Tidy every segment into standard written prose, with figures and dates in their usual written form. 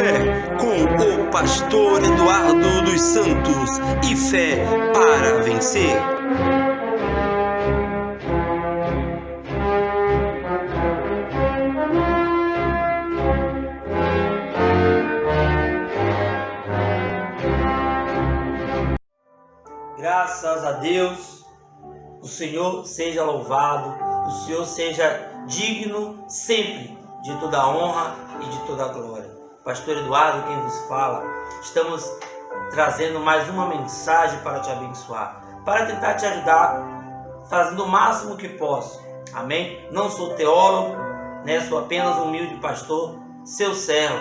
Fé com o pastor Eduardo dos Santos e fé para vencer. Graças a Deus, o Senhor seja louvado, o Senhor seja digno sempre de toda a honra e de toda a glória. Pastor Eduardo, quem vos fala, estamos trazendo mais uma mensagem para te abençoar, para tentar te ajudar, fazendo o máximo que posso. Amém? Não sou teólogo, sou apenas um humilde pastor, seu servo,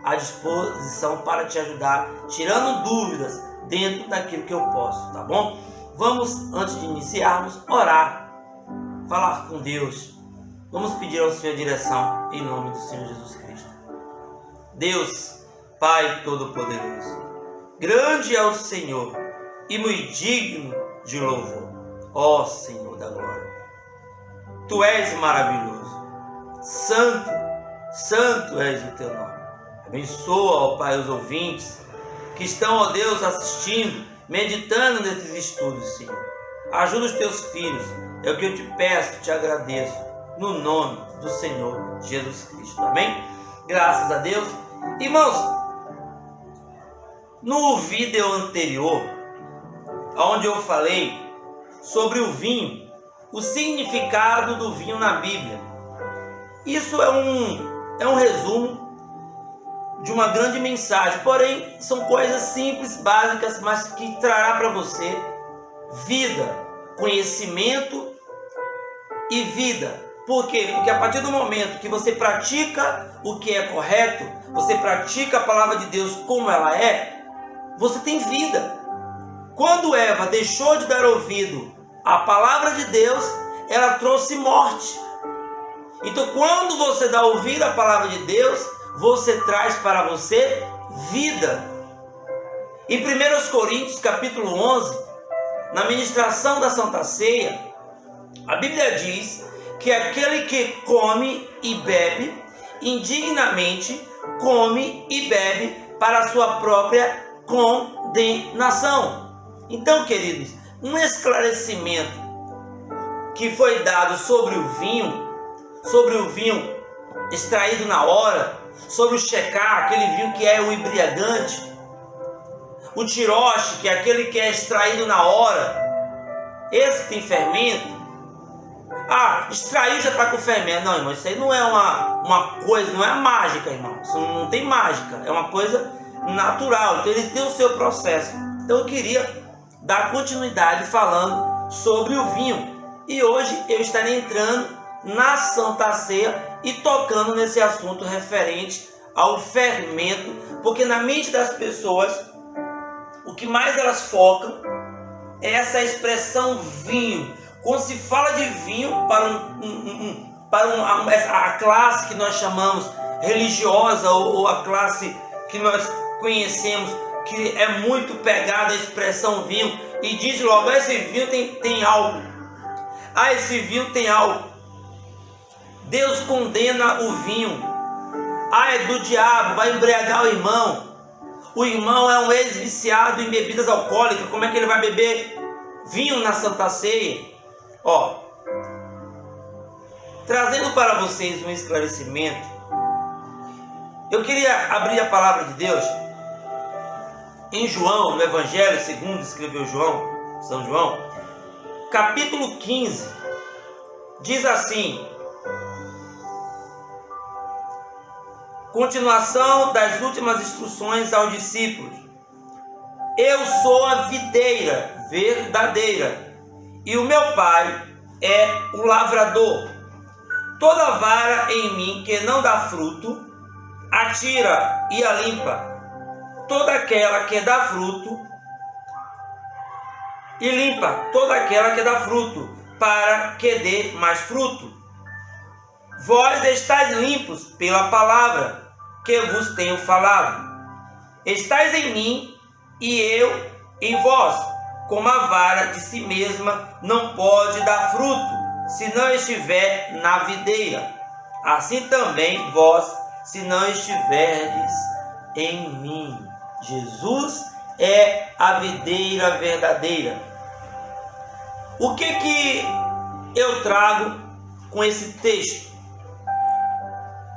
à disposição para te ajudar, tirando dúvidas dentro daquilo que eu posso, tá bom? Vamos, antes de iniciarmos, orar, falar com Deus. Vamos pedir ao Senhor direção em nome do Senhor Jesus Cristo. Deus, Pai Todo-Poderoso, grande é o Senhor e muito digno de louvor, ó Senhor da glória. Tu és maravilhoso, santo, santo és o teu nome. Abençoa, ó Pai, os ouvintes que estão, ó Deus, assistindo, meditando nesses estudos, Senhor. Ajuda os teus filhos, é o que eu te peço, te agradeço, no nome do Senhor Jesus Cristo. Amém? Graças a Deus. Irmãos, no vídeo anterior, onde eu falei sobre o vinho, o significado do vinho na Bíblia, isso é um resumo de uma grande mensagem, porém são coisas simples, básicas, mas que trará para você vida, conhecimento e vida. Por quê? Porque a partir do momento que você pratica o que é correto, você pratica a palavra de Deus como ela é, você tem vida. Quando Eva deixou de dar ouvido à palavra de Deus, ela trouxe morte. Então, quando você dá ouvido à palavra de Deus, você traz para você vida. Em 1 Coríntios capítulo 11, na ministração da Santa Ceia, a Bíblia diz que aquele que come e bebe indignamente, come e bebe para a sua própria condenação. Então, queridos, um esclarecimento que foi dado sobre o vinho extraído na hora, sobre o shecar, aquele vinho que é o embriagante, o tiroche, que é aquele que é extraído na hora, esse tem fermento. Extrair já está com fermento. Não, irmão, isso aí não é uma coisa, não é mágica, irmão. Isso não tem mágica, é uma coisa natural. Então ele tem o seu processo. Então eu queria dar continuidade falando sobre o vinho. E hoje eu estarei entrando na Santa Ceia e tocando nesse assunto referente ao fermento, porque na mente das pessoas o que mais elas focam é essa expressão vinho. Quando se fala de vinho para a classe que nós chamamos religiosa, ou a classe que nós conhecemos, que é muito pegada à expressão vinho, e diz logo: esse vinho tem álcool. Esse vinho tem álcool. Deus condena o vinho. É do diabo, vai embriagar o irmão. O irmão é um ex-viciado em bebidas alcoólicas. Como é que ele vai beber vinho na Santa Ceia? Trazendo para vocês um esclarecimento, eu queria abrir a palavra de Deus em João, no Evangelho segundo escreveu São João, capítulo 15, diz assim: continuação das últimas instruções aos discípulos. Eu sou a videira verdadeira e o meu Pai é o lavrador. Toda vara em mim que não dá fruto, atira e a limpa. Toda aquela que dá fruto, e limpa toda aquela que dá fruto, para que dê mais fruto. Vós estáis limpos pela palavra que vos tenho falado. Estais em mim e eu em vós. Como a vara de si mesma não pode dar fruto, se não estiver na videira, assim também vós, se não estiverdes em mim. Jesus é a videira verdadeira. O que eu trago com esse texto?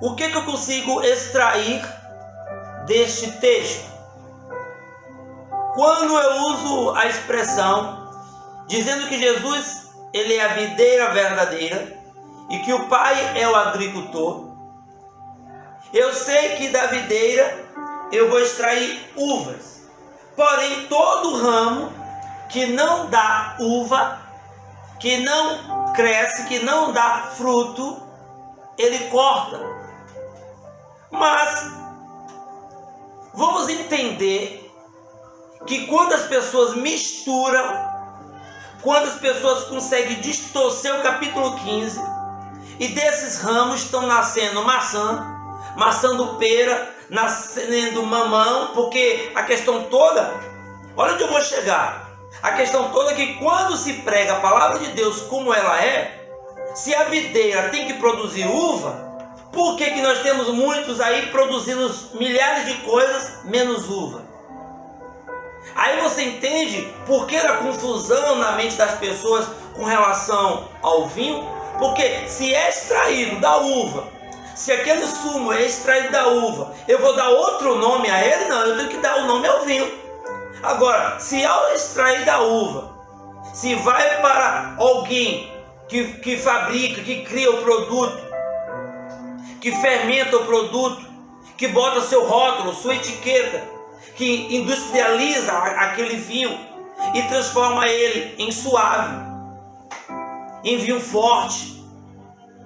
O que eu consigo extrair deste texto? Quando eu uso a expressão dizendo que Jesus ele é a videira verdadeira e que o Pai é o agricultor, eu sei que da videira eu vou extrair uvas. Porém, todo ramo que não dá uva, que não cresce, que não dá fruto, ele corta. Mas vamos entender que quando as pessoas misturam, quando as pessoas conseguem distorcer o capítulo 15, e desses ramos estão nascendo maçã do pera, nascendo mamão, porque a questão toda, olha onde eu vou chegar, a questão toda é que quando se prega a palavra de Deus como ela é, se a videira tem que produzir uva, por que nós temos muitos aí produzindo milhares de coisas menos uva? Aí você entende por que a confusão na mente das pessoas com relação ao vinho? Porque se é extraído da uva, se aquele sumo é extraído da uva, eu vou dar outro nome a ele? Não, eu tenho que dar o nome ao vinho. Agora, se ao extrair da uva, se vai para alguém que fabrica, que cria o produto, que fermenta o produto, que bota seu rótulo, sua etiqueta, que industrializa aquele vinho e transforma ele em suave, em vinho forte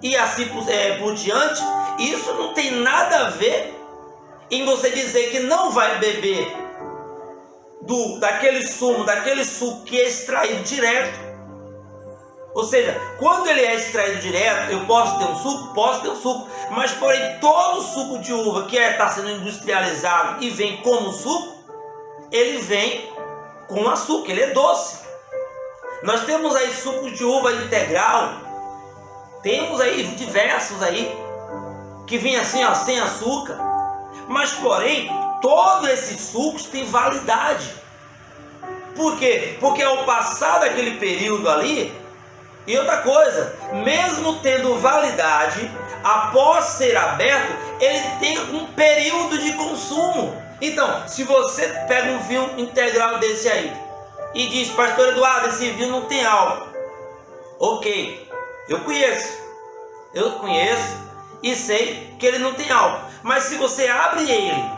e assim por diante, isso não tem nada a ver em você dizer que não vai beber daquele suco que é extraído direto. Ou seja, quando ele é extraído direto, eu posso ter um suco? Posso ter um suco. Mas, porém, todo suco de uva que está sendo industrializado e vem como suco, ele vem com açúcar, ele é doce. Nós temos aí suco de uva integral, temos aí diversos aí, que vem assim, ó, sem açúcar. Mas, porém, todos esses sucos têm validade. Por quê? Porque ao passar daquele período ali, e outra coisa, mesmo tendo validade, após ser aberto, ele tem um período de consumo. Então, se você pega um vinho integral desse aí e diz, pastor Eduardo, esse vinho não tem álcool. Ok, eu conheço e sei que ele não tem álcool. Mas se você abre ele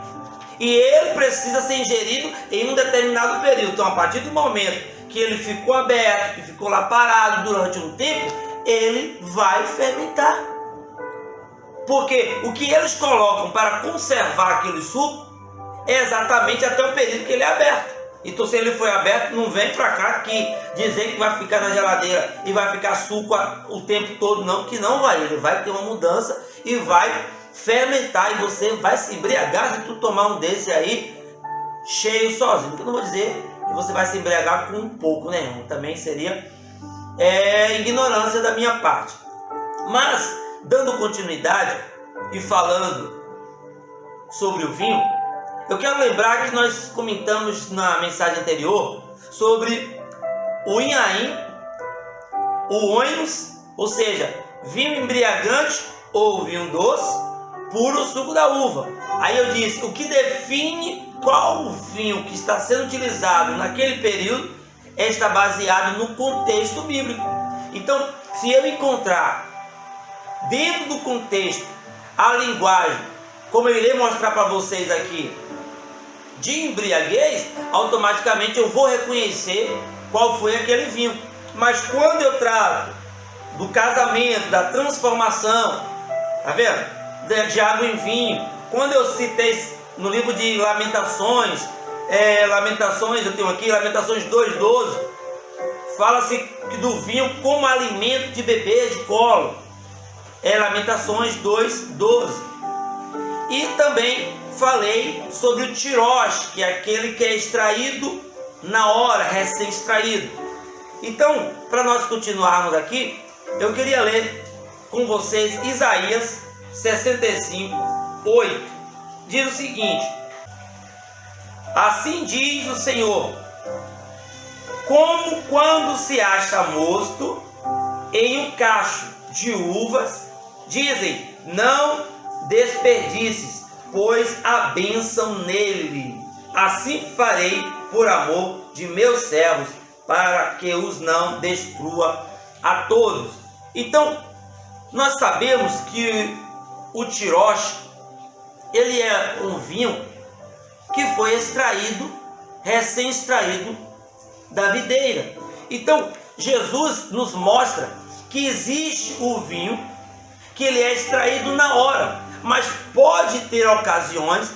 e ele precisa ser ingerido em um determinado período, então a partir do momento que ele ficou aberto, que ficou lá parado durante um tempo, ele vai fermentar. Porque o que eles colocam para conservar aquele suco é exatamente até o período que ele é aberto. Então, se ele foi aberto, não vem para cá aqui dizer que vai ficar na geladeira e vai ficar suco o tempo todo, não, que não vai. Ele vai ter uma mudança e vai fermentar, e você vai se embriagar se tu tomar um desse aí cheio sozinho. Porque eu não vou dizer que você vai se embriagar com um pouco nenhum, também seria ignorância da minha parte. Mas, dando continuidade e falando sobre o vinho, eu quero lembrar que nós comentamos na mensagem anterior sobre o inhaim, o oinos, ou seja, vinho embriagante ou vinho doce, puro suco da uva. Aí eu disse, o que define qual o vinho que está sendo utilizado naquele período está baseado no contexto bíblico. Então, se eu encontrar dentro do contexto a linguagem, como eu irei mostrar para vocês aqui, de embriaguez, automaticamente eu vou reconhecer qual foi aquele vinho. Mas quando eu trato do casamento, da transformação, tá vendo? De água em vinho, quando eu citei no livro de Lamentações, eu tenho aqui Lamentações 2:12, fala-se do vinho como alimento de bebê de colo, Lamentações 2:12. E também falei sobre o tirós, que é aquele que é extraído na hora, recém-extraído. Então, para nós continuarmos aqui, eu queria ler com vocês Isaías 65:8. Diz o seguinte: Assim diz o Senhor: como quando se acha mosto em um cacho de uvas, dizem: não desperdices, pois há bênção nele. Assim farei por amor de meus servos, para que os não destrua a todos. Então, nós sabemos que o tiroche, ele é um vinho que foi extraído, recém-extraído da videira. Então, Jesus nos mostra que existe o vinho que ele é extraído na hora, mas pode ter ocasiões,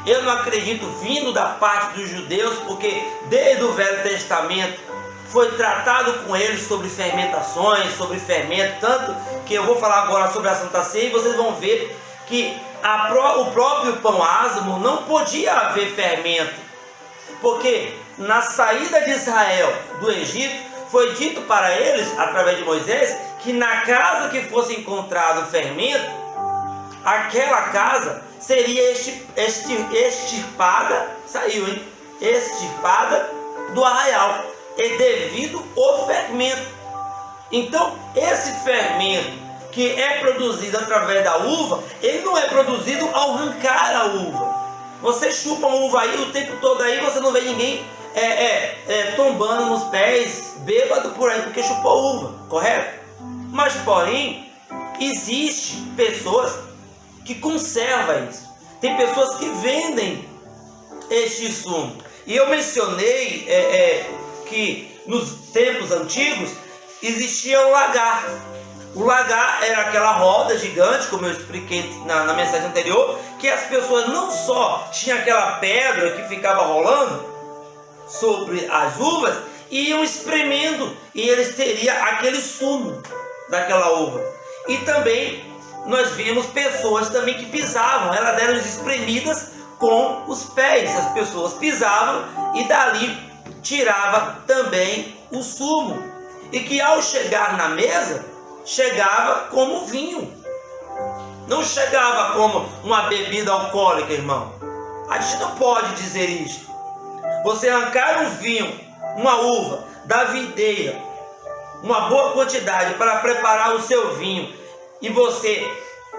eu não acredito vindo da parte dos judeus, porque desde o Velho Testamento foi tratado com eles sobre fermentações, sobre fermento, tanto que eu vou falar agora sobre a Santa Ceia e vocês vão ver que o próprio pão ázimo não podia haver fermento, porque na saída de Israel do Egito foi dito para eles, através de Moisés, que na casa que fosse encontrado fermento, aquela casa seria extirpada, extirpada do arraial, e devido ao fermento. Então, esse fermento que é produzido através da uva, ele não é produzido ao arrancar a uva. Você chupa uma uva aí o tempo todo aí, você não vê ninguém tombando nos pés, bêbado por aí, porque chupou uva, correto? Mas, porém, existe pessoas que conservam isso. Tem pessoas que vendem este sumo. E eu mencionei que nos tempos antigos existia o lagar. O lagar era aquela roda gigante, como eu expliquei na mensagem anterior, que as pessoas não só tinham aquela pedra que ficava rolando sobre as uvas, e iam espremendo, e eles teriam aquele sumo daquela uva. E também nós vimos pessoas também que pisavam, elas eram espremidas com os pés, as pessoas pisavam e dali tirava também o sumo, e que ao chegar na mesa chegava como vinho, não chegava como uma bebida alcoólica, irmão. A gente não pode dizer isto. Você arrancar um vinho, uma uva da videira, uma boa quantidade para preparar o seu vinho, e você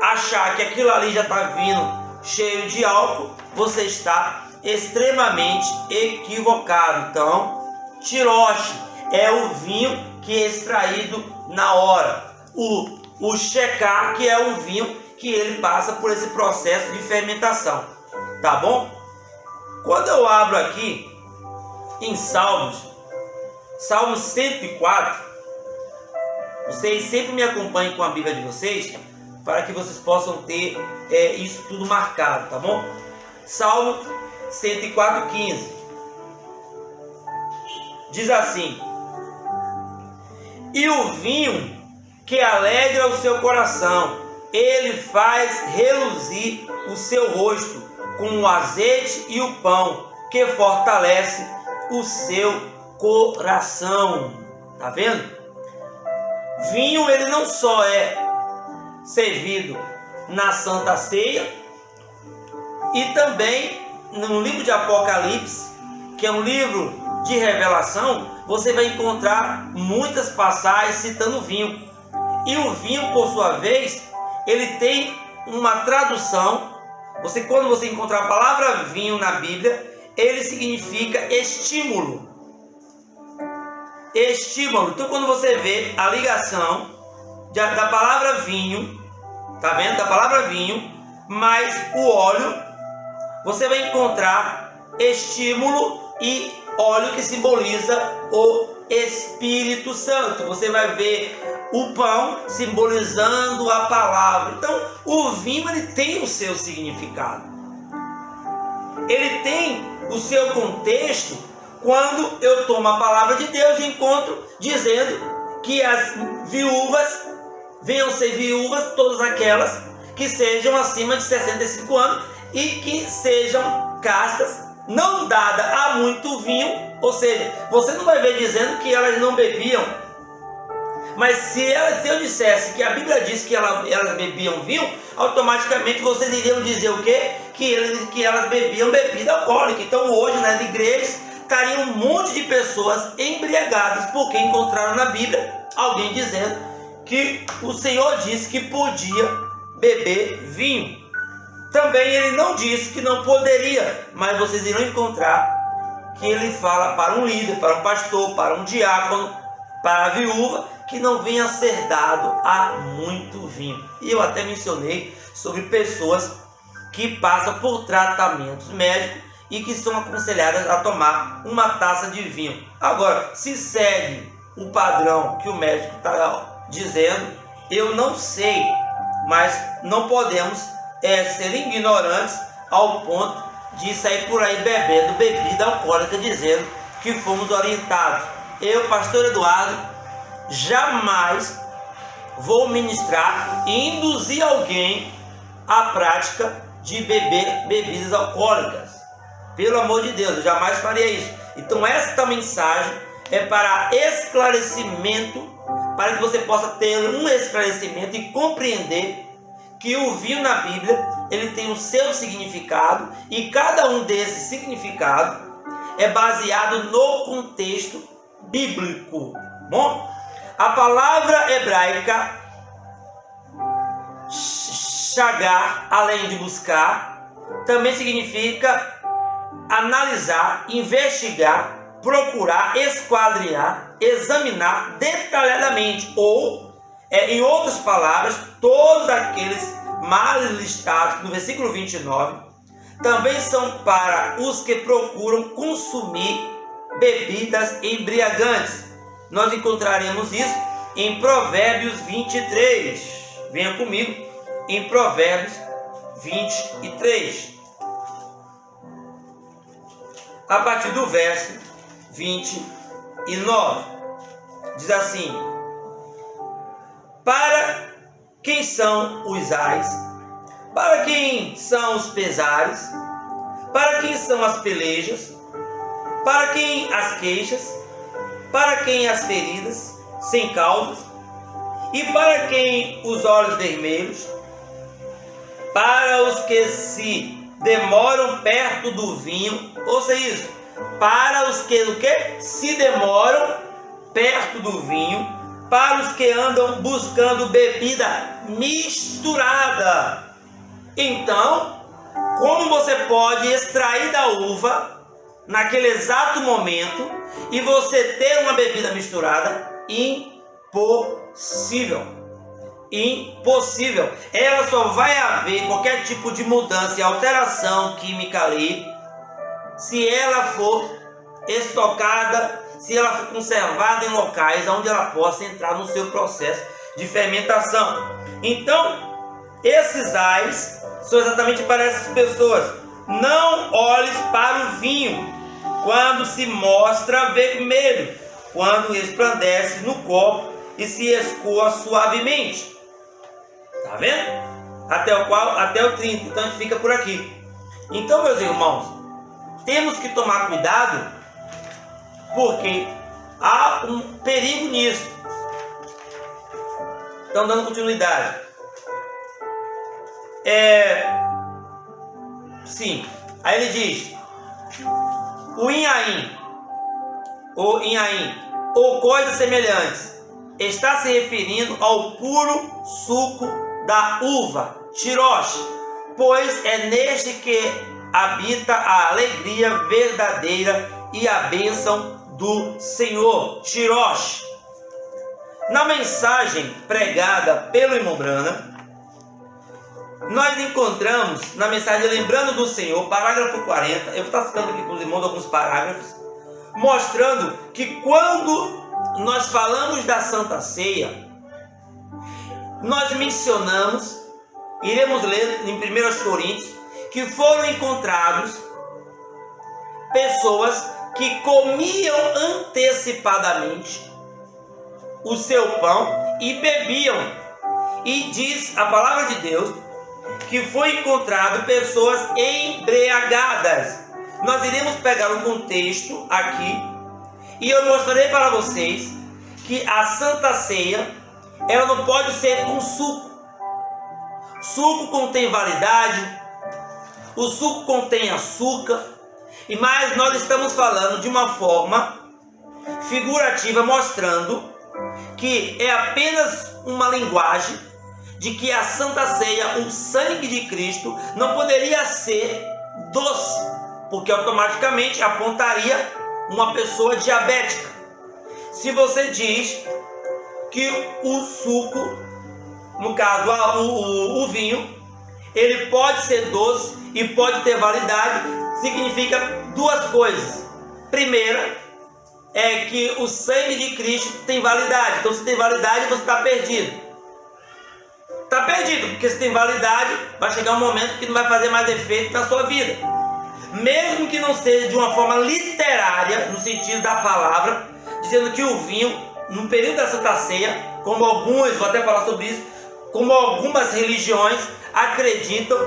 achar que aquilo ali já está vindo cheio de álcool, você está extremamente equivocado. Então, tiroche é o vinho que é extraído na hora. O checar, que é um vinho que ele passa por esse processo de fermentação, tá bom? Quando eu abro aqui em Salmos 104, vocês sempre me acompanhem com a Bíblia de vocês, para que vocês possam ter isso tudo marcado, tá bom? Salmo 104:15 diz assim: e o vinho que alegra o seu coração, ele faz reluzir o seu rosto, com o azeite e o pão, que fortalece o seu coração. Tá vendo? Vinho, ele não só é servido na Santa Ceia, e também no livro de Apocalipse, que é um livro de revelação, você vai encontrar muitas passagens citando vinho. E o vinho, por sua vez, ele tem uma tradução. Quando você encontrar a palavra vinho na Bíblia, ele significa estímulo. Estímulo. Então, quando você vê a ligação da palavra vinho, tá vendo? Da palavra vinho, mais o óleo, você vai encontrar estímulo e óleo, que simboliza o Espírito Santo. Você vai ver o pão simbolizando a palavra. Então, o vinho, ele tem o seu significado. Ele tem o seu contexto quando eu tomo a palavra de Deus e encontro dizendo que as viúvas venham ser viúvas, todas aquelas que sejam acima de 65 anos e que sejam castas, não dada a muito vinho. Ou seja, você não vai ver dizendo que elas não bebiam, mas se eu dissesse que a Bíblia diz que elas bebiam vinho, automaticamente vocês iriam dizer o quê? que elas bebiam bebida alcoólica. Então hoje nas igrejas estariam um monte de pessoas embriagadas, porque encontraram na Bíblia alguém dizendo que o Senhor disse que podia beber vinho. Também ele não disse que não poderia, mas vocês irão encontrar que ele fala para um líder, para um pastor, para um diácono, para a viúva, que não venha a ser dado a muito vinho. E eu até mencionei sobre pessoas que passam por tratamentos médicos e que são aconselhadas a tomar uma taça de vinho. Agora, se segue o padrão que o médico está dizendo, eu não sei, mas não podemos ser ignorantes ao ponto de sair por aí bebendo bebida alcoólica, dizendo que fomos orientados. Eu, pastor Eduardo, jamais vou ministrar e induzir alguém à prática de beber bebidas alcoólicas. Pelo amor de Deus, eu jamais faria isso. Então esta mensagem é para esclarecimento, para que você possa ter um esclarecimento e compreender que o vinho na Bíblia, ele tem o seu significado, e cada um desses significados é baseado no contexto bíblico. Bom, a palavra hebraica shagar, além de buscar, também significa analisar, investigar, procurar, esquadrinhar, examinar detalhadamente, ou em outras palavras, todos aqueles males listados no versículo 29 também são para os que procuram consumir bebidas embriagantes. Nós encontraremos isso em Provérbios 23. Venha comigo em Provérbios 23. A partir do verso 29. Diz assim: para quem são os ais? Para quem são os pesares? Para quem são as pelejas? Para quem as queixas? Para quem as feridas sem causas? E para quem os olhos vermelhos? Para os que se demoram perto do vinho, ouça isso, para os que se demoram perto do vinho, para os que andam buscando bebida misturada. Então, como você pode extrair da uva naquele exato momento e você ter uma bebida misturada? Impossível. Impossível. Ela só vai haver qualquer tipo de mudança e alteração química ali se ela for estocada, se ela for conservada em locais onde ela possa entrar no seu processo de fermentação. Então, esses ais são exatamente para essas pessoas. Não olhes para o vinho quando se mostra vermelho, quando resplandece no copo e se escoa suavemente. Tá vendo? Até o 30. Então a gente fica por aqui. Então, meus irmãos, temos que tomar cuidado, porque há um perigo nisso. Então, dando continuidade. Sim. Aí ele diz: o inhaim, ou coisas semelhantes, está se referindo ao puro suco da uva, tirosh, pois é neste que habita a alegria verdadeira e a bênção do Senhor. Tirosh. Na mensagem pregada pelo irmão Branham, nós encontramos na mensagem Lembrando do Senhor, parágrafo 40, eu vou estar citando aqui para os irmãos alguns parágrafos, mostrando que quando nós falamos da Santa Ceia, nós mencionamos, iremos ler em 1 Coríntios, que foram encontrados pessoas que comiam antecipadamente o seu pão e bebiam. E diz a palavra de Deus que foi encontrado pessoas embriagadas. Nós iremos pegar um contexto aqui e eu mostrarei para vocês que a Santa Ceia, ela não pode ser com suco. Suco contém validade. o suco contém açúcar, mas nós estamos falando de uma forma figurativa, mostrando que é apenas uma linguagem de que a Santa Ceia, o sangue de Cristo, não poderia ser doce, porque automaticamente apontaria uma pessoa diabética. Se você diz que o suco, no caso o vinho, ele pode ser doce e pode ter validade, significa duas coisas. Primeira é que o sangue de Cristo tem validade. Então, se tem validade, você está perdido. Está perdido, porque se tem validade, vai chegar um momento que não vai fazer mais efeito na sua vida. Mesmo que não seja de uma forma literária, no sentido da palavra, dizendo que o vinho, no período da Santa Ceia, como alguns, vou até falar sobre isso, como algumas religiões acreditam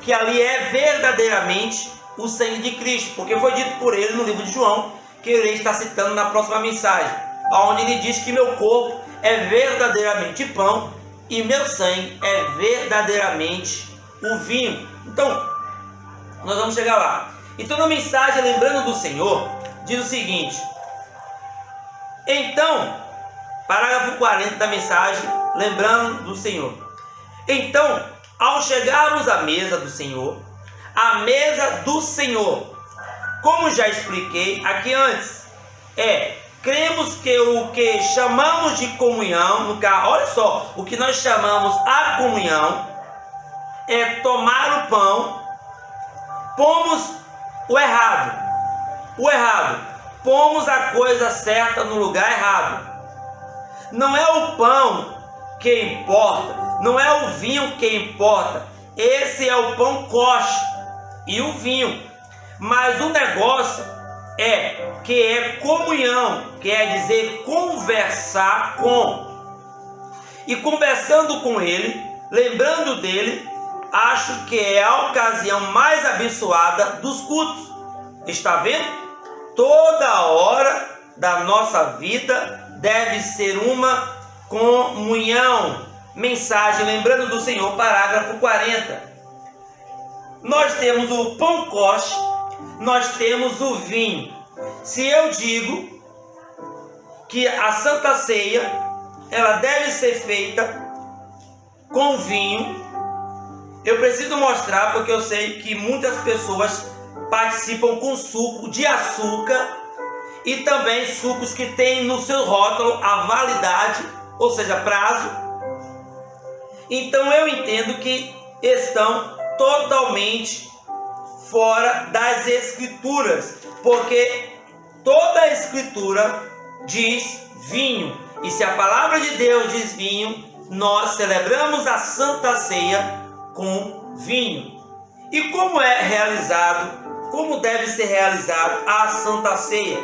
que ali é verdadeiramente o sangue de Cristo, porque foi dito por ele no livro de João, que eu irei estar citando na próxima mensagem, onde ele diz que meu corpo é verdadeiramente pão e meu sangue é verdadeiramente o vinho. Então, nós vamos chegar lá. Então, na mensagem Lembrando do Senhor, diz o seguinte: então, parágrafo 40 da mensagem Lembrando do Senhor. Então, ao chegarmos à mesa do Senhor, a mesa do Senhor, como já expliquei aqui antes, cremos que o que chamamos de comunhão, olha só, o que nós chamamos a comunhão é tomar o pão, pomos o errado, pomos a coisa certa no lugar errado. Não é o pão que importa, não é o vinho que importa, esse é o pão kosher e o vinho, mas o negócio que é comunhão, quer dizer conversar com, e conversando com ele, lembrando dele, acho que é a ocasião mais abençoada dos cultos. Está vendo? Toda hora da nossa vida deve ser uma comunhão. Mensagem Lembrando do Senhor, parágrafo 40. Nós temos o pão kosher, nós temos o vinho. Se eu digo que a Santa Ceia, ela deve ser feita com vinho, eu preciso mostrar, porque eu sei que muitas pessoas participam com suco de açúcar e também sucos que têm no seu rótulo a validade, ou seja, prazo. Então eu entendo que estão totalmente fora das Escrituras, porque toda a Escritura diz vinho, e se a palavra de Deus diz vinho, nós celebramos a Santa Ceia com vinho. E como é realizado, como deve ser realizado a Santa Ceia?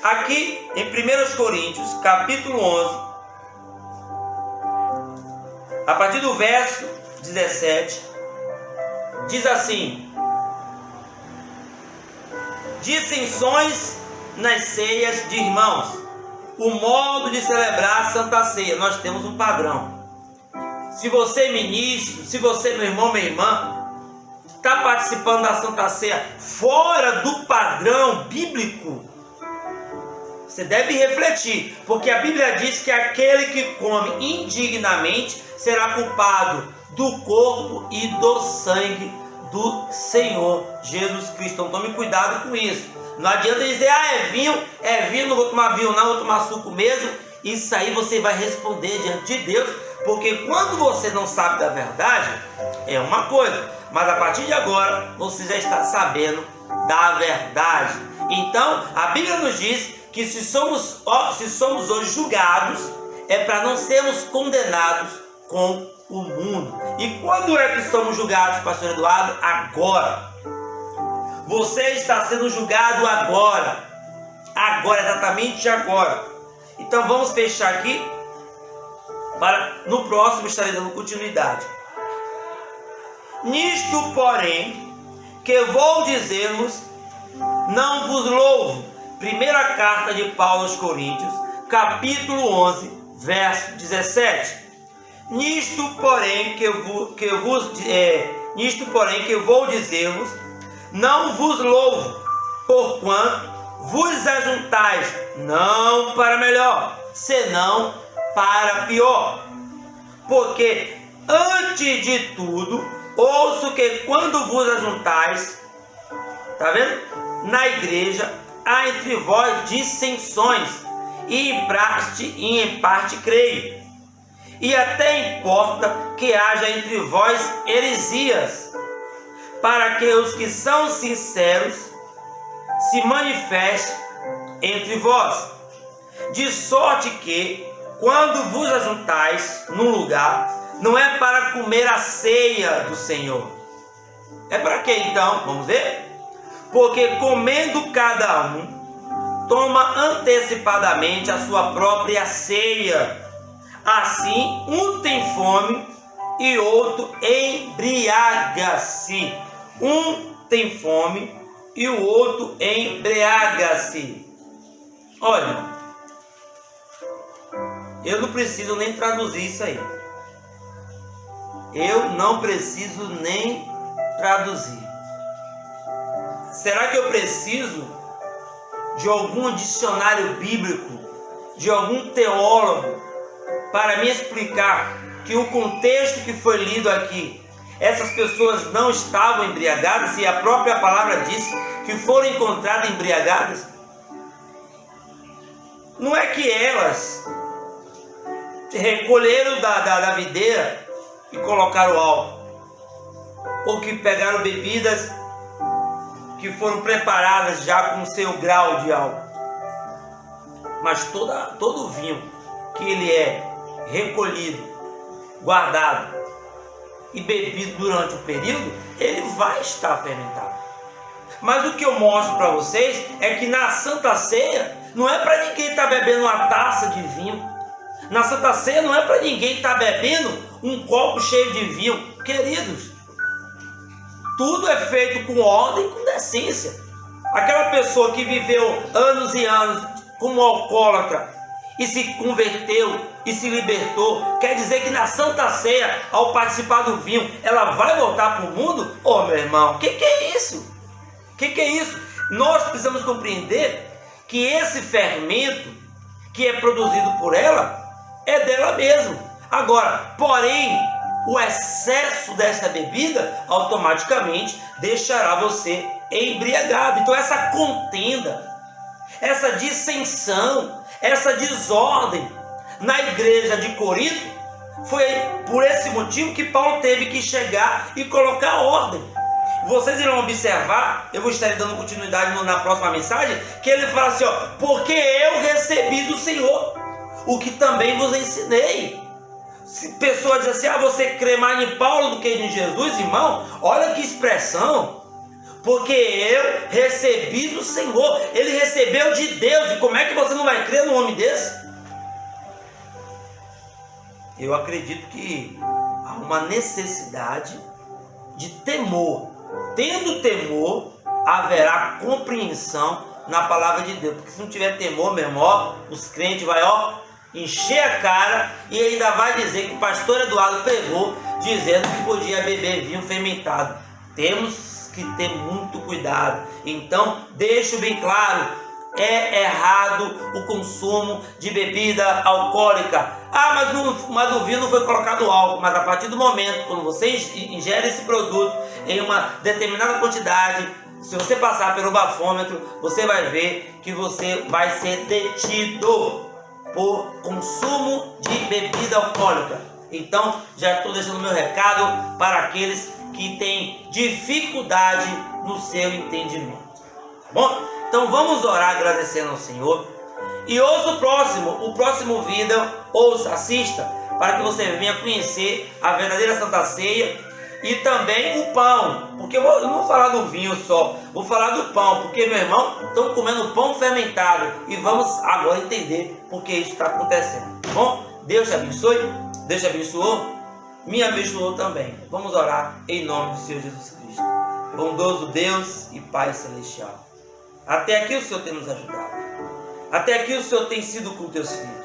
Aqui em 1 Coríntios, capítulo 11, a partir do verso 17, diz assim: dissensões nas ceias de irmãos, o modo de celebrar a Santa Ceia. Nós temos um padrão. Se você, ministro, se você, meu irmão, minha irmã, está participando da Santa Ceia fora do padrão bíblico, você deve refletir, porque a Bíblia diz que aquele que come indignamente será culpado do corpo e do sangue do Senhor Jesus Cristo. Então tome cuidado com isso. Não adianta dizer, é vinho, não vou tomar vinho não, vou tomar suco mesmo. Isso aí você vai responder diante de Deus, porque quando você não sabe da verdade, é uma coisa, mas a partir de agora você já está sabendo da verdade. Então a Bíblia nos diz que se somos hoje julgados, é para não sermos condenados com o mundo. E quando é que somos julgados, pastor Eduardo? Agora. Você está sendo julgado agora, exatamente agora. Então vamos fechar aqui, para no próximo estarei dando continuidade. Nisto, porém, que vou dizer-vos, não vos louvo. Primeira carta de Paulo aos Coríntios, capítulo 11, verso 17. Nisto, porém, que eu vou dizer-vos, não vos louvo, porquanto vos ajuntais, não para melhor, senão para pior. Porque, antes de tudo, ouço que quando vos ajuntais, tá vendo? Na igreja, há entre vós dissensões, e em parte creio. E até importa que haja entre vós heresias, para que os que são sinceros se manifestem entre vós. De sorte que, quando vos ajuntais num lugar, não é para comer a ceia do Senhor. É para quê então? Vamos ver? Porque comendo cada um, toma antecipadamente a sua própria ceia. Assim, um tem fome e outro embriaga-se. Um tem fome e o outro embriaga-se. Olha, eu não preciso nem traduzir isso aí. Eu não preciso nem traduzir. Será que eu preciso de algum dicionário bíblico, de algum teólogo, para me explicar que o contexto que foi lido aqui, essas pessoas não estavam embriagadas, e a própria palavra diz que foram encontradas embriagadas? Não é que elas recolheram da videira e colocaram álcool, ou que pegaram bebidas que foram preparadas já com seu grau de álcool. Mas todo vinho que ele é recolhido, guardado e bebido durante o período, ele vai estar fermentado. Mas o que eu mostro para vocês é que na Santa Ceia não é para ninguém estar bebendo uma taça de vinho. Na Santa Ceia não é para ninguém estar bebendo um copo cheio de vinho. Queridos, tudo é feito com ordem e com decência. Aquela pessoa que viveu anos e anos como alcoólatra e se converteu e se libertou, quer dizer que na Santa Ceia, ao participar do vinho, ela vai voltar para o mundo? Ô, meu irmão, o que é isso? O que é isso? Nós precisamos compreender que esse fermento que é produzido por ela é dela mesma. Agora, porém, o excesso dessa bebida automaticamente deixará você embriagado. Então essa contenda, essa dissensão, essa desordem na igreja de Corinto, foi por esse motivo que Paulo teve que chegar e colocar ordem. Vocês irão observar, eu vou estar dando continuidade na próxima mensagem, que ele fala assim, ó, porque eu recebi do Senhor o que também vos ensinei. Se pessoas dizem assim, você crê mais em Paulo do que em Jesus, irmão, olha que expressão. Porque eu recebi do Senhor, ele recebeu de Deus, e como é que você não vai crer num homem desse? Eu acredito que há uma necessidade de temor. Tendo temor, haverá compreensão na palavra de Deus. Porque se não tiver temor, meu irmão, os crentes vão encher a cara e ainda vai dizer que o pastor Eduardo pregou dizendo que podia beber vinho fermentado. Temos que ter muito cuidado. Então, deixo bem claro, é errado o consumo de bebida alcoólica. Mas o vinho não foi colocado álcool. Mas a partir do momento, quando você ingere esse produto em uma determinada quantidade, se você passar pelo bafômetro, você vai ver que você vai ser detido por consumo de bebida alcoólica. Então, já estou deixando meu recado para aqueles que têm dificuldade no seu entendimento. Tá bom? Então vamos orar agradecendo ao Senhor. E ouça o próximo vídeo, assista, para que você venha conhecer a verdadeira Santa Ceia e também o pão. Porque eu não vou falar do vinho só, vou falar do pão, porque, meu irmão, estão comendo pão fermentado. E vamos agora entender por que isso está acontecendo. Tá bom? Deus te abençoe, Deus te abençoou, me abençoou também. Vamos orar em nome do Senhor Jesus Cristo. Bondoso Deus e Pai Celestial, até aqui o Senhor tem nos ajudado. Até aqui o Senhor tem sido com teus filhos.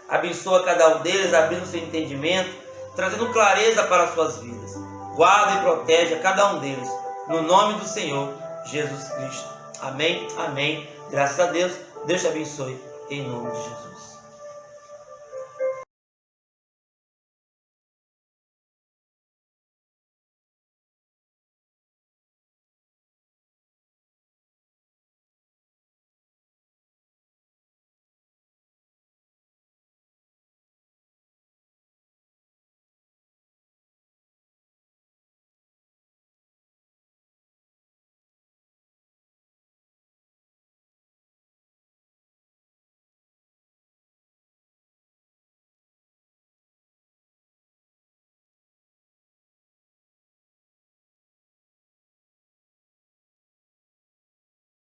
Abençoa cada um deles, abrindo seu entendimento, trazendo clareza para as suas vidas. Guarda e protege a cada um deles, no nome do Senhor Jesus Cristo. Amém, amém. Graças a Deus. Deus te abençoe, em nome de Jesus.